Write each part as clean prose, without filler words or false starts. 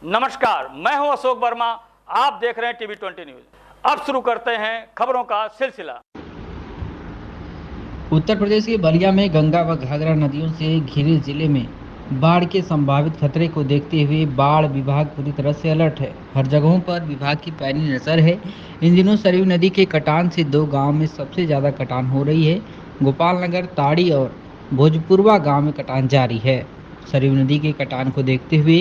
नमस्कार, मैं हूं अशोक वर्मा। आप देख रहे हैं टीवी 20 न्यूज। अब शुरू करते हैं खबरों का सिलसिला। उत्तर प्रदेश के बलिया में गंगा व घाघरा नदियों से घिरे जिले में बाढ़ के संभावित खतरे को देखते हुए बाढ़ विभाग पूरी तरह से अलर्ट है। हर जगहों पर विभाग की पैनी नजर है। इन दिनों सरयू नदी के कटान से दो गांव में सबसे ज्यादा कटान हो रही है। गोपाल नगर, ताड़ी और भोजपुरवा गांव में कटान जारी है। सरयू नदी के कटान को देखते हुए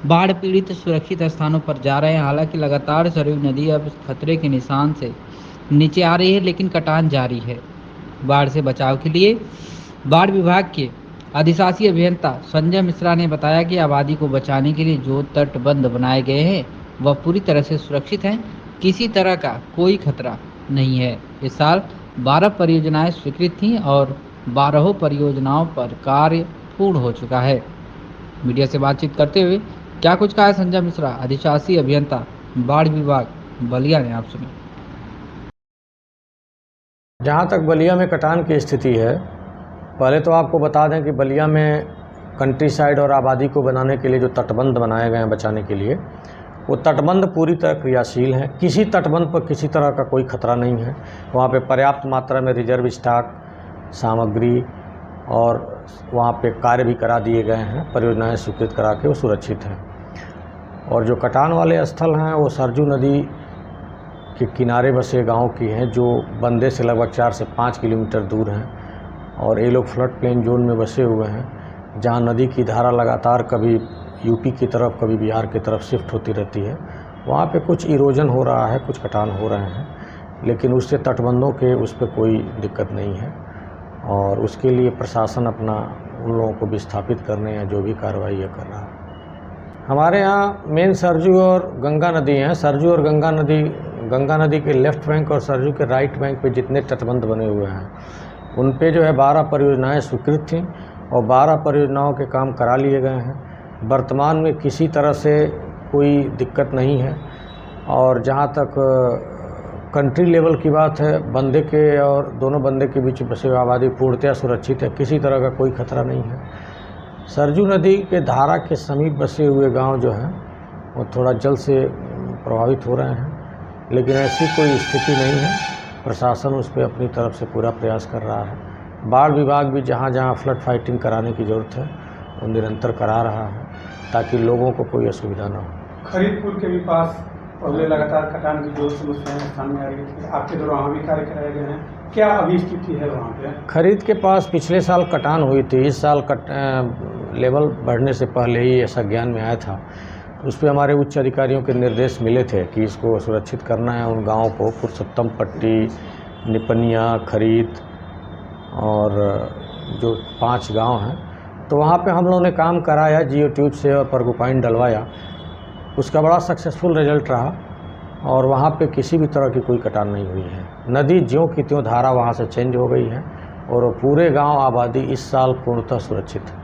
बाढ़ पीड़ित सुरक्षित स्थानों पर जा रहे हैं। हालांकि लगातार सरयू नदी अब खतरे के निशान से नीचे आ रही है, लेकिन कटान जारी है। बाढ़ से बचाव के लिए बाढ़ विभाग के अधिशासी अभियंता संजय मिश्रा ने बताया कि आबादी को बचाने के लिए जो तटबंध बनाए गए हैं वह पूरी तरह से सुरक्षित हैं। किसी तरह का कोई खतरा नहीं है। इस साल 12 परियोजनाएं स्वीकृत थीं और 12 परियोजनाओं पर कार्य पूर्ण हो चुका है। मीडिया से बातचीत करते हुए क्या कुछ कहा है संजय मिश्रा, अधिशासी अभियंता बाढ़ विभाग बलिया ने, आप सुनिए। जहाँ तक बलिया में कटान की स्थिति है, पहले तो आपको बता दें कि बलिया में कंट्री साइड और आबादी को बनाने के लिए जो तटबंध बनाए गए हैं बचाने के लिए, वो तटबंध पूरी तरह क्रियाशील हैं। किसी तटबंध पर किसी तरह का कोई खतरा नहीं है। वहाँ पे पर्याप्त मात्रा में रिजर्व स्टॉक सामग्री और वहाँ पे कार्य भी करा दिए गए हैं। परियोजनाएँ स्वीकृत करा के वो सुरक्षित हैं। और जो कटान वाले स्थल हैं वो सरजू नदी के किनारे बसे गांव की हैं, जो बंदे से लगभग 4 से 5 किलोमीटर दूर हैं। और ये लोग फ्लड प्लेन जोन में बसे हुए हैं, जहां नदी की धारा लगातार कभी यूपी की तरफ कभी बिहार की तरफ शिफ्ट होती रहती है। वहाँ पे कुछ इरोजन हो रहा है, कुछ कटान हो रहे हैं, लेकिन उससे तटबंधों के उस पर कोई दिक्कत नहीं है। और उसके लिए प्रशासन अपना उन लोगों को विस्थापित करने या जो भी कार्रवाई है कर रहा है। हमारे यहाँ मेन सरजू और गंगा नदी हैं। सरजू और गंगा नदी के लेफ़्ट बैंक और सरजू के राइट बैंक पे जितने तटबंध बने हुए हैं, उन पे जो है 12 परियोजनाएँ स्वीकृत थीं और 12 परियोजनाओं के काम करा लिए गए हैं। वर्तमान में किसी तरह से कोई दिक्कत नहीं है। और जहाँ तक कंट्री लेवल की बात है, बंदे के और दोनों बंदे के बीच बसे हुए आबादी पूर्णतः सुरक्षित है। किसी तरह का कोई खतरा नहीं है। सरजू नदी के धारा के समीप बसे हुए गांव जो हैं वो थोड़ा जल से प्रभावित हो रहे हैं, लेकिन ऐसी कोई स्थिति नहीं है। प्रशासन उस पर अपनी तरफ से पूरा प्रयास कर रहा है। बाढ़ विभाग भी जहां जहां फ्लड फाइटिंग कराने की ज़रूरत है वो निरंतर करा रहा है, ताकि लोगों को कोई असुविधा न हो। खरीदपुर के भी पास पहले लगातार कटान की जो समस्याएं सामने आ रही थी, आपके द्वारा वहाँ भी कार्य कराए गए हैं, क्या अभी स्थिति है वहाँ पे? खरीद के पास पिछले साल कटान हुई थी। इस साल लेवल बढ़ने से पहले ही ऐसा ज्ञान में आया था। उस पर हमारे उच्च अधिकारियों के निर्देश मिले थे कि इसको सुरक्षित करना है। उन गाँवों को पुरुषोत्तम पट्टी, निपनिया, खरीद और जो 5 गांव हैं, तो वहाँ पे हम लोगों ने काम कराया, जियो ट्यूब से और परगुपाइन डलवाया। उसका बड़ा सक्सेसफुल रिजल्ट रहा और वहाँ पे किसी भी तरह की कोई कटान नहीं हुई है। नदी ज्यों की त्यों धारा वहाँ से चेंज हो गई है और पूरे गांव आबादी इस साल पूर्णतः सुरक्षित है।